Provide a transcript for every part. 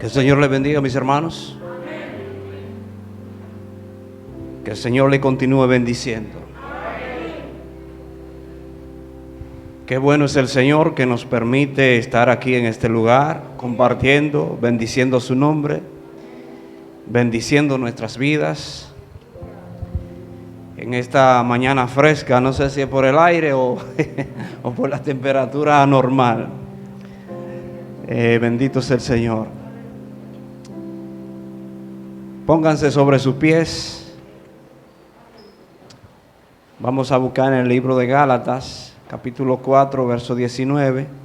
Que el Señor le bendiga, mis hermanos. Que el Señor le continúe bendiciendo. Qué bueno es el Señor que nos permite estar aquí en este lugar, compartiendo, bendiciendo su nombre, bendiciendo nuestras vidas. En esta mañana fresca, no sé si es por el aire o por la temperatura normal. Bendito es el Señor. Pónganse sobre sus pies. Vamos a buscar en el libro de Gálatas, capítulo 4, verso 19.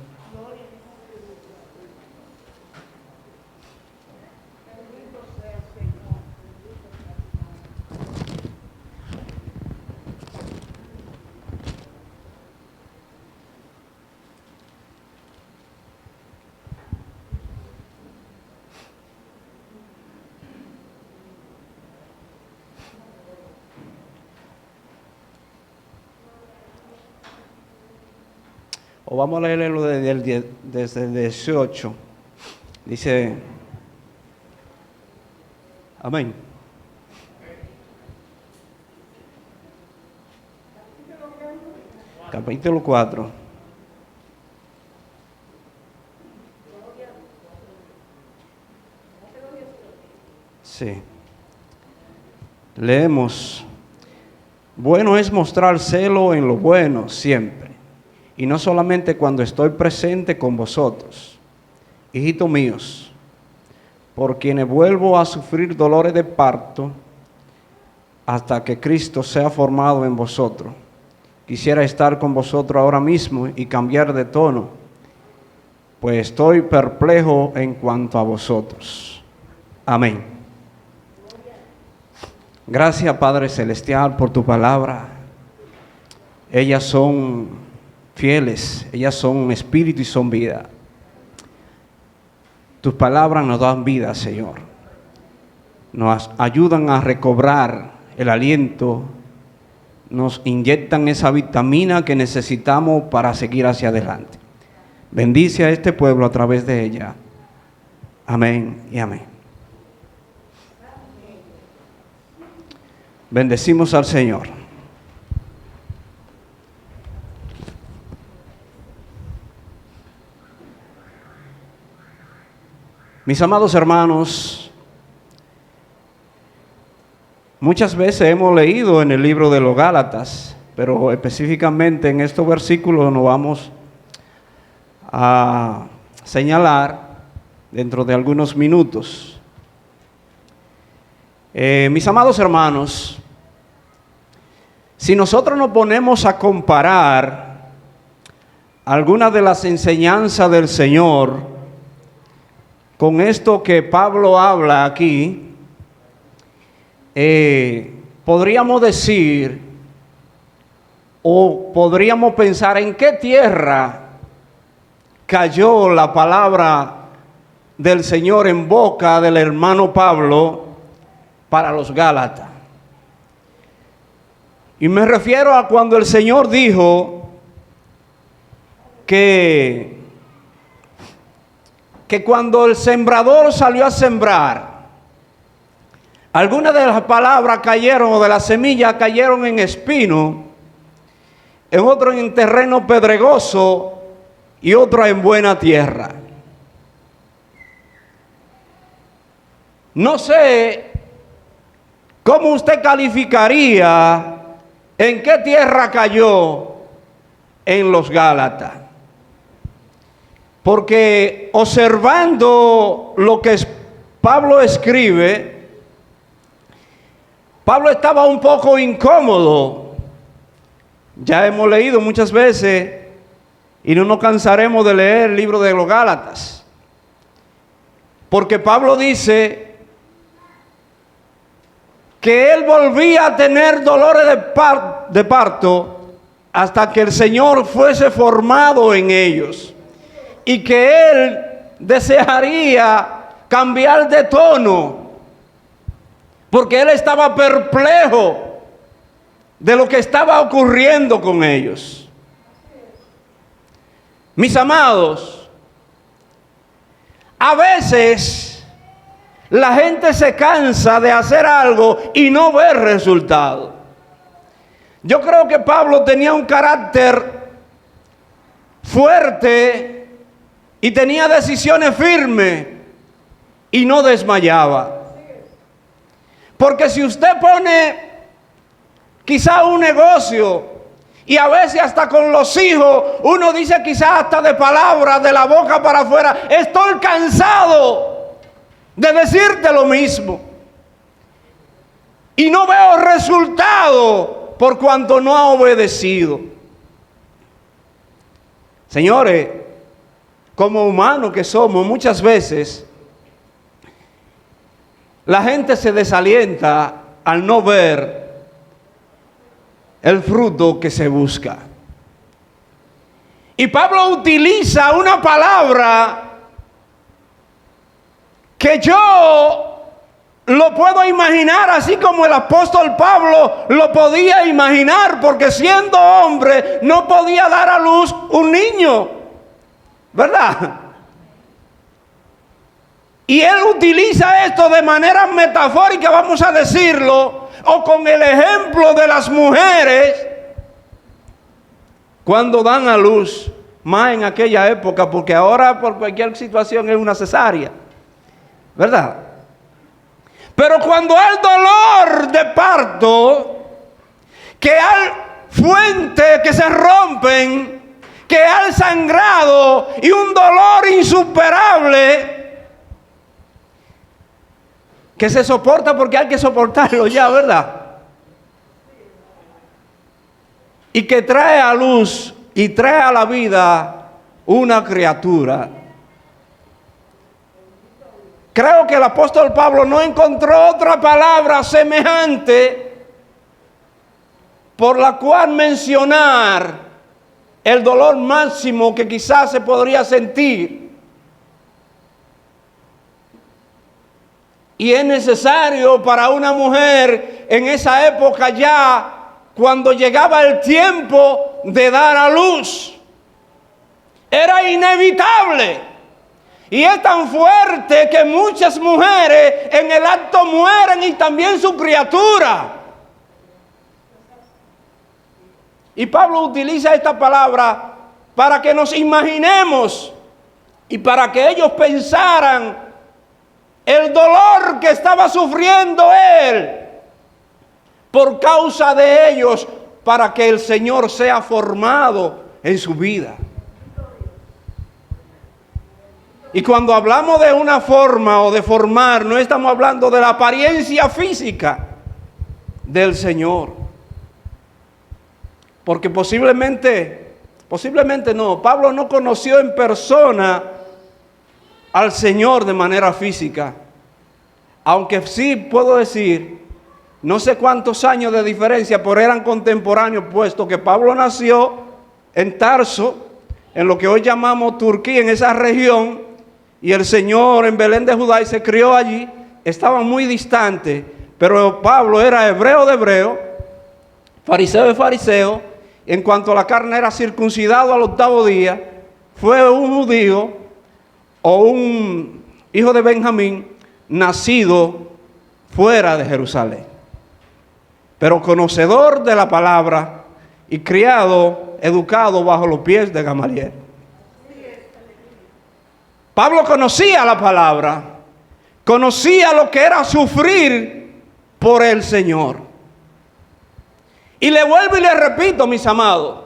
O vamos a leerlo desde el 18. Dice, amén. Capítulo 4. Sí. Leemos. Bueno es mostrar celo en lo bueno siempre, y no solamente cuando estoy presente con vosotros, hijitos míos, por quienes vuelvo a sufrir dolores de parto hasta que Cristo sea formado en vosotros. Quisiera estar con vosotros ahora mismo y cambiar de tono, pues estoy perplejo en cuanto a vosotros. Amén. Gracias, Padre Celestial, por tu palabra. Ellas son fieles, ellas son espíritu y son vida. Tus palabras nos dan vida, Señor. Nos ayudan a recobrar el aliento, nos inyectan esa vitamina que necesitamos para seguir hacia adelante. Bendice a este pueblo a través de ella. Amén y amén. Bendecimos al Señor. Mis amados hermanos, muchas veces hemos leído en el libro de los Gálatas, pero específicamente en estos versículos nos vamos a señalar dentro de algunos minutos. Mis amados hermanos, si nosotros nos ponemos a comparar algunas de las enseñanzas del Señor con esto que Pablo habla aquí, podríamos decir o podríamos pensar en qué tierra cayó la palabra del Señor en boca del hermano Pablo para los Gálatas. Y me refiero a cuando el Señor dijo que cuando el sembrador salió a sembrar, algunas de las palabras cayeron, o de las semillas cayeron en espino, en otro en terreno pedregoso y otra en buena tierra. No sé cómo usted calificaría en qué tierra cayó en los Gálatas. Porque observando lo que Pablo escribe, Pablo estaba un poco incómodo. Ya hemos leído muchas veces y no nos cansaremos de leer el libro de los Gálatas. Porque Pablo dice que él volvía a tener dolores de parto hasta que el Señor fuese formado en ellos. Y que él desearía cambiar de tono, porque él estaba perplejo de lo que estaba ocurriendo con ellos. Mis amados, a veces La gente se cansa de hacer algo y no ver resultado. Yo creo que Pablo tenía un carácter fuerte y tenía decisiones firmes y no desmayaba. Porque si usted pone quizá un negocio, y a veces hasta con los hijos, uno dice quizá hasta de palabras, de la boca para afuera, estoy cansado de decirte lo mismo. Y no veo resultado por cuanto no ha obedecido. Señores, como humanos que somos, muchas veces la gente se desalienta al no ver el fruto que se busca. Y Pablo utiliza una palabra que yo lo puedo imaginar así como el apóstol Pablo lo podía imaginar, porque siendo hombre no podía dar a luz un niño, ¿verdad? Y él utiliza esto de manera metafórica, vamos a decirlo, o con el ejemplo de las mujeres cuando dan a luz, más en aquella época, porque ahora por cualquier situación es una cesárea, ¿verdad? Pero cuando hay dolor de parto, que hay fuentes que se rompen, que hay sangrado y un dolor insuperable, que se soporta porque hay que soportarlo ya, ¿verdad? Y que trae a luz y trae a la vida una criatura. Creo que el apóstol Pablo no encontró otra palabra semejante por la cual mencionar el dolor máximo que quizás se podría sentir. Y es necesario para una mujer en esa época ya, cuando llegaba el tiempo de dar a luz. Era inevitable. Y es tan fuerte que muchas mujeres en el acto mueren y también su criatura. Y Pablo utiliza esta palabra para que nos imaginemos y para que ellos pensaran el dolor que estaba sufriendo él por causa de ellos, para que el Señor sea formado en su vida. Y cuando hablamos de una forma o de formar, no estamos hablando de la apariencia física del Señor. Porque posiblemente no, Pablo no conoció en persona al Señor de manera física, aunque sí puedo decir, no sé cuántos años de diferencia, pero eran contemporáneos, puesto que Pablo nació en Tarso, en lo que hoy llamamos Turquía, en esa región, y el Señor en Belén de Judá, y se crió allí. Estaban muy distantes, pero Pablo era hebreo de hebreo, fariseo de fariseo. En cuanto a la carne, era circuncidado al 8º día, fue un judío o un hijo de Benjamín, nacido fuera de Jerusalén, pero conocedor de la palabra y criado, educado bajo los pies de Gamaliel. Pablo conocía la palabra, conocía lo que era sufrir por el Señor. Y le vuelvo y le repito, mis amados,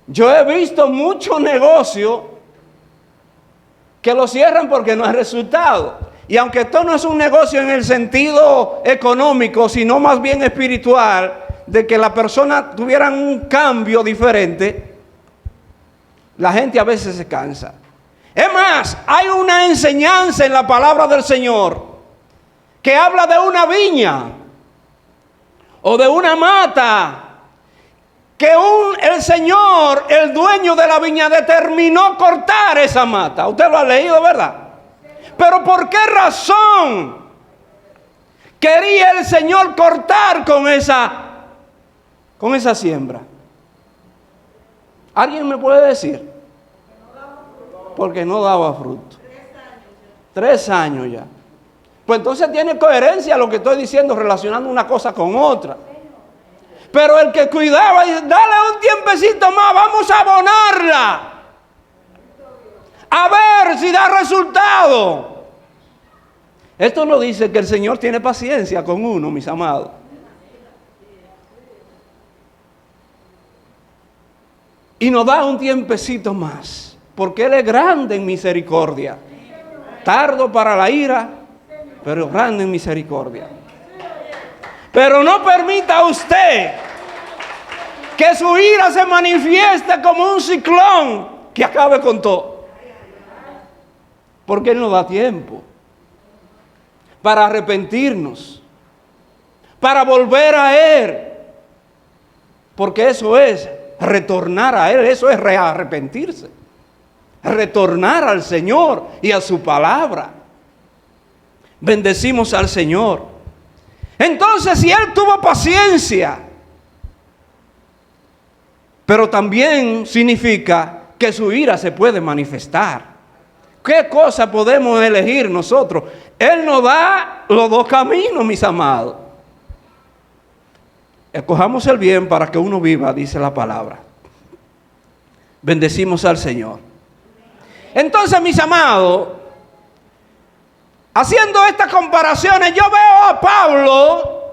yo he visto muchos negocios que lo cierran porque no hay resultado. Y aunque esto no es un negocio en el sentido económico, sino más bien espiritual, de que la persona tuviera un cambio diferente, la gente a veces se cansa. Es más, hay una enseñanza en la palabra del Señor que habla de una viña o de una mata, que el Señor, el dueño de la viña, determinó cortar esa mata. Usted lo ha leído, ¿verdad? Pero ¿por qué razón quería el Señor cortar con esa siembra? ¿Alguien me puede decir? Porque no daba fruto. 3 años ya. Pues entonces tiene coherencia lo que estoy diciendo, relacionando una cosa con otra. Pero el que cuidaba dice, dale un tiempecito más, vamos a abonarla. A ver si da resultado. Esto no dice que el Señor tiene paciencia con uno, mis amados. Y nos da un tiempecito más, porque Él es grande en misericordia. Tardo para la ira, pero grande en misericordia. Pero no permita usted que su ira se manifieste como un ciclón que acabe con todo. Porque Él nos da tiempo para arrepentirnos, para volver a Él. Porque eso es retornar a Él, eso es arrepentirse. Retornar al Señor y a su palabra. Bendecimos al Señor. Entonces, si Él tuvo paciencia, pero también significa que su ira se puede manifestar. ¿Qué cosa podemos elegir nosotros? Él nos da los dos caminos, mis amados. Escojamos el bien para que uno viva, dice la palabra. Bendecimos al Señor. Entonces, mis amados, haciendo estas comparaciones, yo veo a Pablo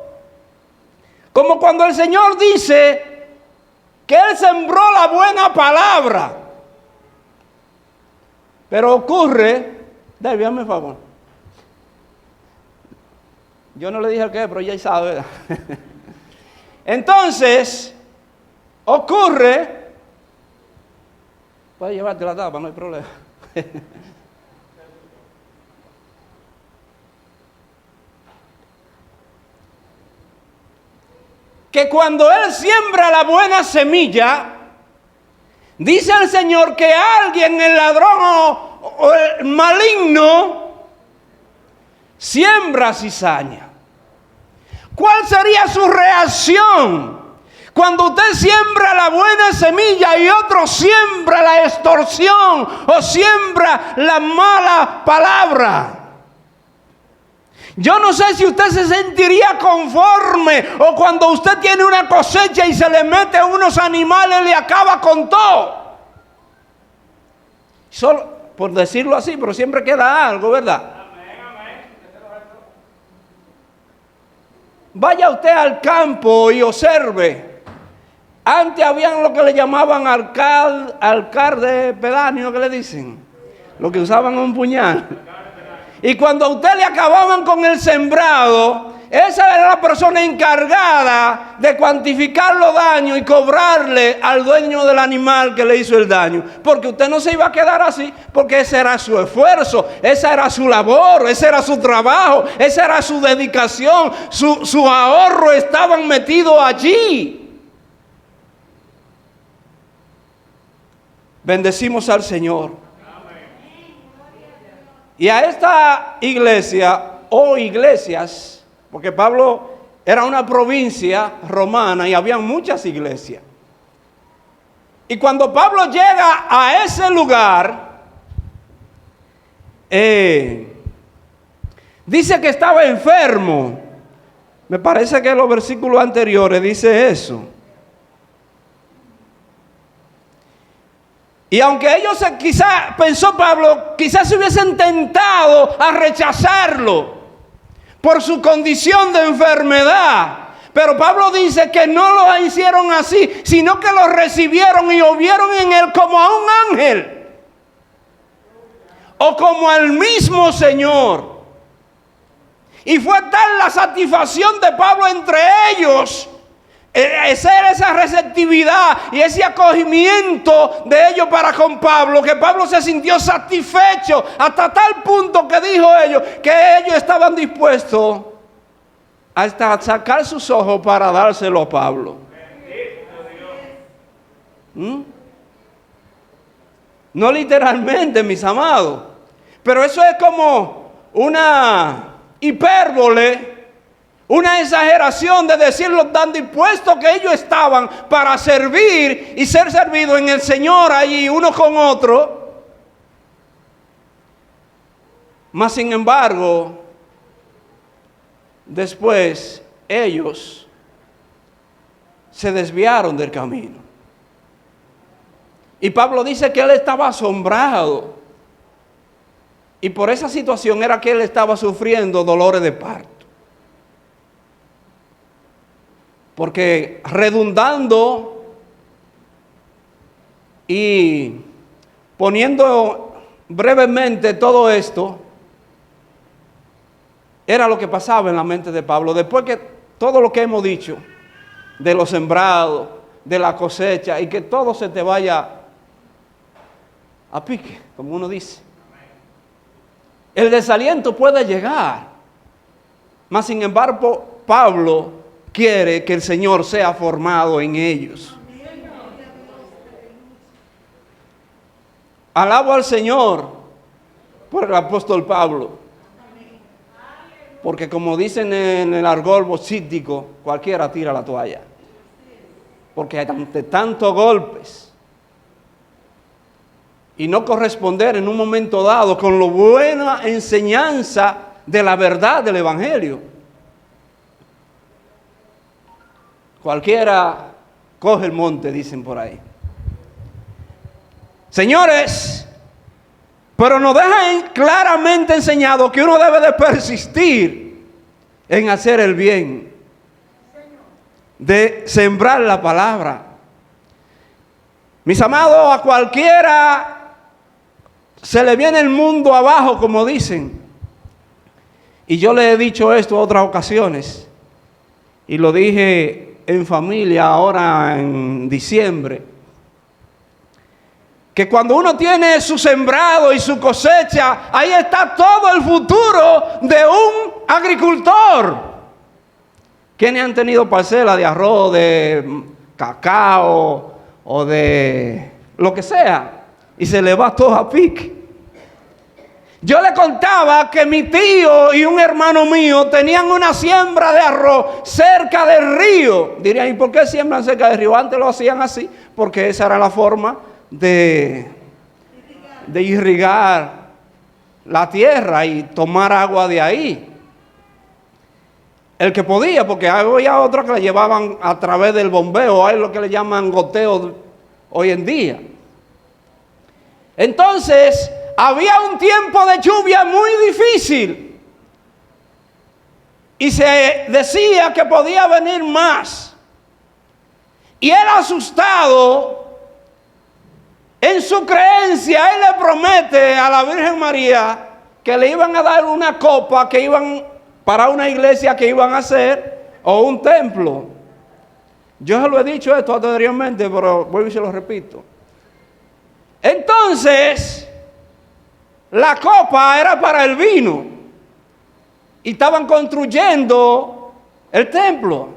como cuando el Señor dice que Él sembró la buena palabra. Pero ocurre, David, hazme un favor. Yo no le dije el qué, pero ya sabe, ¿verdad? Entonces, ocurre, puedes llevarte la tapa, no hay problema. Que cuando Él siembra la buena semilla, dice el Señor que alguien, el ladrón o el maligno, siembra cizaña. ¿Cuál sería su reacción cuando usted siembra la buena semilla y otro siembra la extorsión o siembra la mala palabra? Yo no sé si usted se sentiría conforme o cuando usted tiene una cosecha y se le mete a unos animales le acaba con todo. Solo por decirlo así, pero siempre queda algo, ¿verdad? Vaya usted al campo y observe. Antes habían lo que le llamaban alcalde pedáneo, que le dicen, lo que usaban un puñal. Y cuando a usted le acababan con el sembrado, esa era la persona encargada de cuantificar los daños y cobrarle al dueño del animal que le hizo el daño. Porque usted no se iba a quedar así, porque ese era su esfuerzo, esa era su labor, ese era su trabajo, esa era su dedicación, su ahorro estaban metidos allí. Bendecimos al Señor. Y a esta iglesia o iglesias, porque Pablo era una provincia romana y había muchas iglesias. Y cuando Pablo llega a ese lugar, dice que estaba enfermo. Me parece que en los versículos anteriores dice eso. Y aunque ellos quizás, pensó Pablo, quizás se hubiesen tentado a rechazarlo por su condición de enfermedad. Pero Pablo dice que no lo hicieron así, sino que lo recibieron y lo vieron en él como a un ángel. O como al mismo Señor. Y fue tal la satisfacción de Pablo entre ellos, esa receptividad y ese acogimiento de ellos para con Pablo, que Pablo se sintió satisfecho hasta tal punto que dijo ellos que ellos estaban dispuestos hasta sacar sus ojos para dárselo a Pablo. No literalmente, mis amados, pero eso es como una hipérbole, una exageración de decirlo tan dispuestos que ellos estaban para servir y ser servidos en el Señor allí uno con otro. Mas sin embargo, después ellos se desviaron del camino. Y Pablo dice que él estaba asombrado. Y por esa situación era que él estaba sufriendo dolores de parto. Porque redundando y poniendo brevemente todo esto, era lo que pasaba en la mente de Pablo. Después que todo lo que hemos dicho, de los sembrados, de la cosecha, y que todo se te vaya a pique, como uno dice. El desaliento puede llegar, mas sin embargo Pablo quiere que el Señor sea formado en ellos. Alabo al Señor por el apóstol Pablo, porque como dicen en el argot boxístico, cualquiera tira la toalla, porque ante tantos golpes y no corresponder en un momento dado con la buena enseñanza de la verdad del Evangelio, cualquiera coge el monte, dicen por ahí. Señores, pero nos dejan claramente enseñado que uno debe de persistir en hacer el bien, de sembrar la palabra. Mis amados, a cualquiera se le viene el mundo abajo, como dicen. Y yo le he dicho esto en otras ocasiones, y lo dije en familia ahora en diciembre, que cuando uno tiene su sembrado y su cosecha, ahí está todo el futuro de un agricultor. ¿Quiénes han tenido parcelas de arroz, de cacao o de lo que sea? Y se le va todo a pique. Yo le contaba que mi tío y un hermano mío tenían una siembra de arroz cerca del río. Dirían, ¿y por qué siembran cerca del río? Antes lo hacían así, porque esa era la forma de irrigar la tierra y tomar agua de ahí. El que podía, porque había otros que la llevaban a través del bombeo, hay lo que le llaman goteo hoy en día. Entonces, había un tiempo de lluvia muy difícil y se decía que podía venir más. Y él, asustado en su creencia, él le promete a la Virgen María que le iban a dar una copa que iban para una iglesia que iban a hacer o un templo. Yo se lo he dicho esto anteriormente, pero vuelvo y se lo repito. Entonces, la copa era para el vino y estaban construyendo el templo.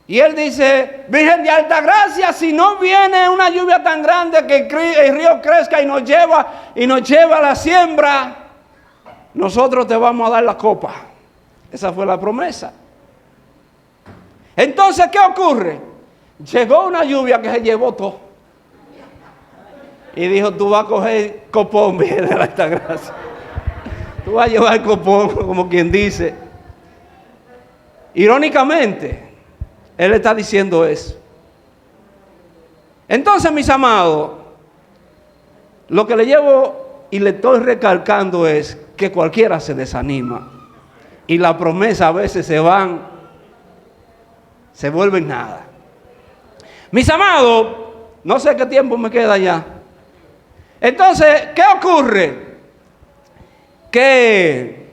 Y él dice, Virgen de Altagracia, si no viene una lluvia tan grande que el río crezca y nos lleva a la siembra, nosotros te vamos a dar la copa. Esa fue la promesa. Entonces, ¿qué ocurre? Llegó una lluvia que se llevó todo. Y dijo, tú vas a coger copón, Virgen de la Altagracia. Tú vas a llevar el copón, como quien dice. Irónicamente, él está diciendo eso. Entonces, mis amados, lo que le llevo y le estoy recalcando es que cualquiera se desanima. Y las promesas a veces se vuelven nada. Mis amados, no sé qué tiempo me queda ya. Entonces, ¿qué ocurre? Que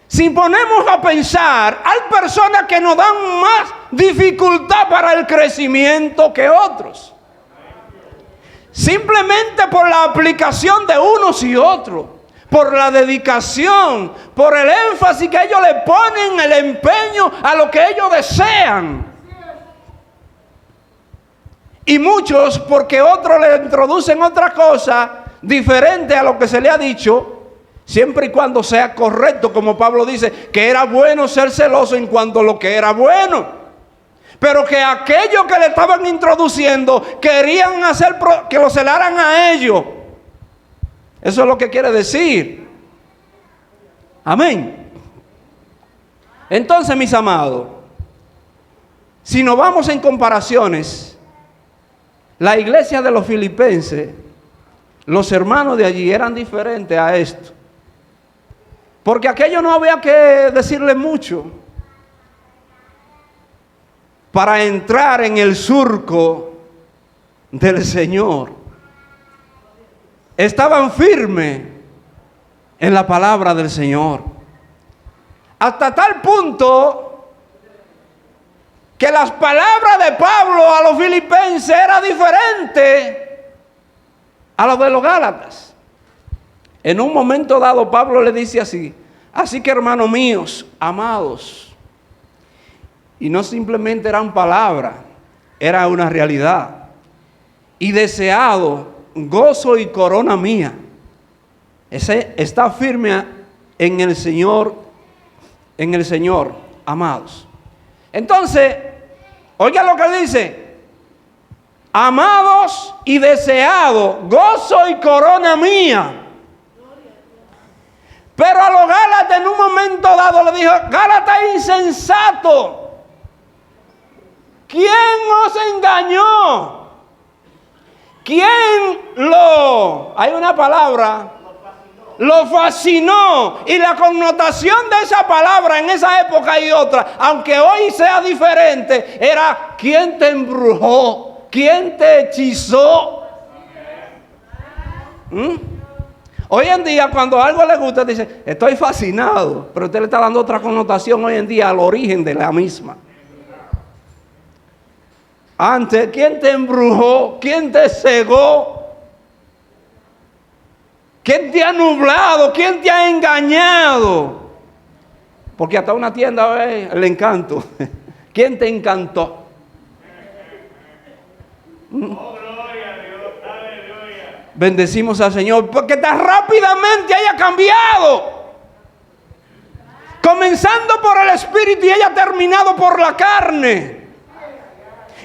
si ponemos a pensar, hay personas que nos dan más dificultad para el crecimiento que otros. Simplemente por la aplicación de unos y otros, por la dedicación, por el énfasis que ellos le ponen, el empeño a lo que ellos desean. Y muchos, porque otros le introducen otra cosa diferente a lo que se le ha dicho, siempre y cuando sea correcto, como Pablo dice, que era bueno ser celoso en cuanto a lo que era bueno. Pero que aquellos que le estaban introduciendo querían hacer que lo celaran a ellos. Eso es lo que quiere decir. Amén. Entonces, mis amados, si nos vamos en comparaciones, la iglesia de los filipenses, los hermanos de allí eran diferentes a esto. Porque aquello no había que decirle mucho para entrar en el surco del Señor. Estaban firmes en la palabra del Señor. Hasta tal punto que las palabras de Pablo a los filipenses eran diferentes a las de los gálatas. En un momento dado Pablo le dice así: así que, hermanos míos, amados, y no simplemente eran palabras, era una realidad, y deseado, gozo y corona mía. Ese está firme en el Señor, amados. Entonces, oiga lo que él dice: amados y deseado, gozo y corona mía. Pero a los gálatas en un momento dado le dijo: gálatas insensato, ¿quién os engañó? ¿Quién hay una palabra, lo fascinó? Y la connotación de esa palabra en esa época y otra, aunque hoy sea diferente, era: ¿quién te embrujó? ¿Quién te hechizó? Hoy en día, cuando algo le gusta, dice: estoy fascinado. Pero usted le está dando otra connotación hoy en día al origen de la misma. Antes, ¿quién te embrujó? ¿Quién te cegó? ¿Quién te ha nublado? ¿Quién te ha engañado? Porque hasta una tienda, el encanto. ¿Quién te encantó? Bendecimos al Señor porque tan rápidamente haya cambiado, comenzando por el Espíritu y haya terminado por la carne.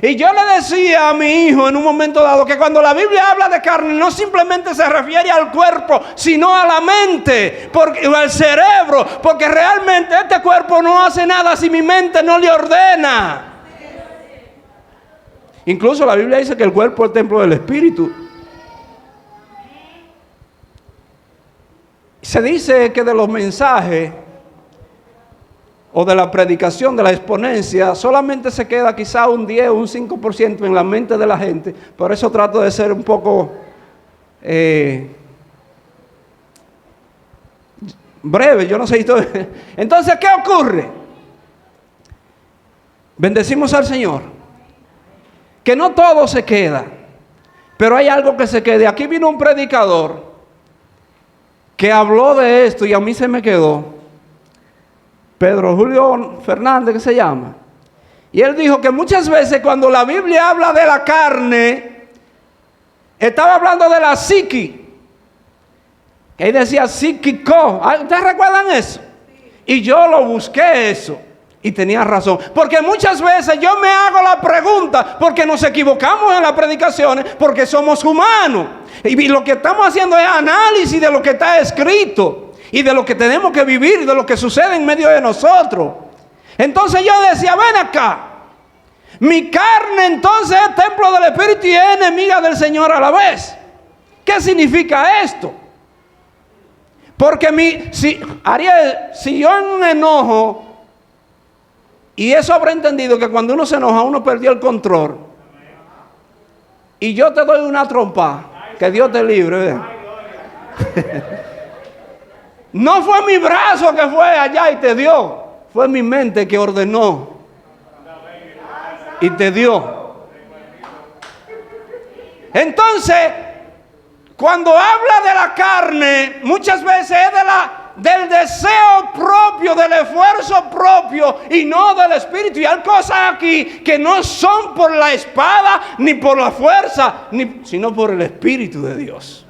Y yo le decía a mi hijo en un momento dado que cuando la Biblia habla de carne no simplemente se refiere al cuerpo, sino a la mente, al cerebro, porque realmente este cuerpo no hace nada si mi mente no le ordena. Incluso la Biblia dice que el cuerpo es el templo del Espíritu. Se dice que de los mensajes o de la predicación, de la exponencia, solamente se queda quizá un 10 o un 5% en la mente de la gente. Por eso trato de ser un poco breve, yo no sé. Entonces, ¿qué ocurre? Bendecimos al Señor, que no todo se queda, pero hay algo que se quede. Aquí vino un predicador que habló de esto y a mí se me quedó. Pedro Julio Fernández, que se llama. Y él dijo que muchas veces cuando la Biblia habla de la carne, estaba hablando de la psiqui. Que ahí decía psíquico. ¿Ustedes recuerdan eso? Y yo lo busqué eso. Y tenía razón. Porque muchas veces yo me hago la pregunta, porque nos equivocamos en las predicaciones, porque somos humanos. Y lo que estamos haciendo es análisis de lo que está escrito y de lo que tenemos que vivir, de lo que sucede en medio de nosotros. Entonces yo decía: ven acá, mi carne entonces es templo del Espíritu y es enemiga del Señor a la vez. ¿Qué significa esto? Porque Ariel, si yo en un enojo, y eso habrá entendido que cuando uno se enoja uno perdió el control, y yo te doy una trompa, que Dios te libre. No fue mi brazo que fue allá y te dio, fue mi mente que ordenó y te dio. Entonces, cuando habla de la carne, muchas veces es del deseo propio, del esfuerzo propio y no del Espíritu. Y hay cosas aquí que no son por la espada ni por la fuerza, sino por el Espíritu de Dios.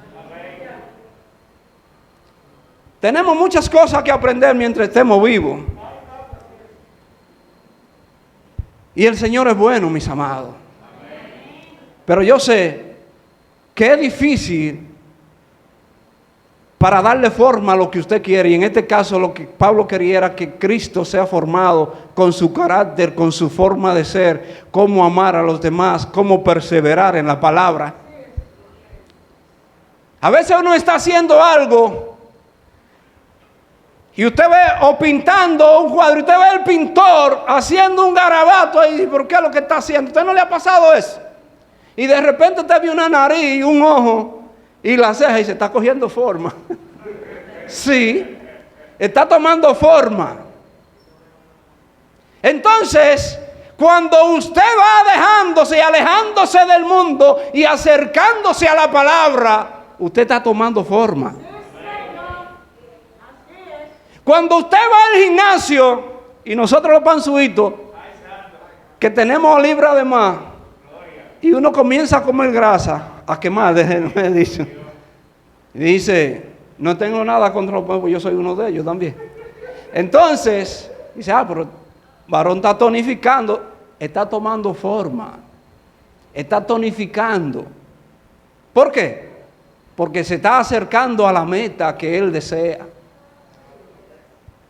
Tenemos muchas cosas que aprender mientras estemos vivos. Y el Señor es bueno, mis amados. Pero yo sé que es difícil para darle forma a lo que usted quiere. Y en este caso lo que Pablo quería era que Cristo sea formado con su carácter, con su forma de ser, cómo amar a los demás, cómo perseverar en la palabra. A veces uno está haciendo algo y usted ve, o pintando un cuadro, y usted ve al pintor haciendo un garabato ahí. ¿Por qué es lo que está haciendo? ¿A usted no le ha pasado eso? Y de repente usted ve una nariz y un ojo y la ceja y se está cogiendo forma. Sí, está tomando forma. Entonces, cuando usted va dejándose y alejándose del mundo y acercándose a la palabra, usted está tomando forma. Cuando usted va al gimnasio, y nosotros los panzuitos, que tenemos libra de más, y uno comienza a comer grasa, a quemar, me dice. Y dice, no tengo nada contra los pueblos, yo soy uno de ellos también. Entonces, dice, pero varón está tonificando, está tomando forma, está tonificando. ¿Por qué? Porque se está acercando a la meta que él desea.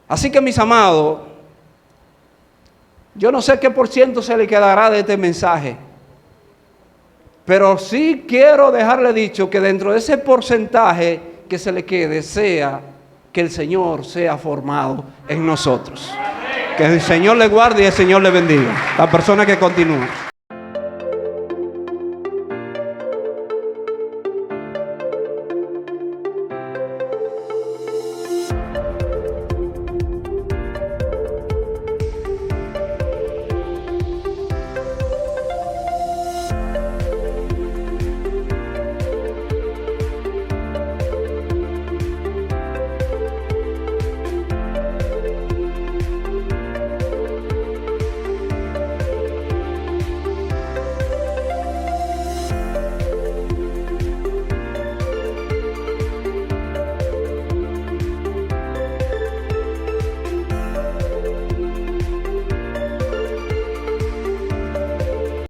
Así que, mis amados, yo no sé qué por ciento se le quedará de este mensaje, pero sí quiero dejarle dicho que dentro de ese porcentaje que se le quede sea que el Señor sea formado en nosotros. Que el Señor le guarde y el Señor le bendiga. La persona que continúa.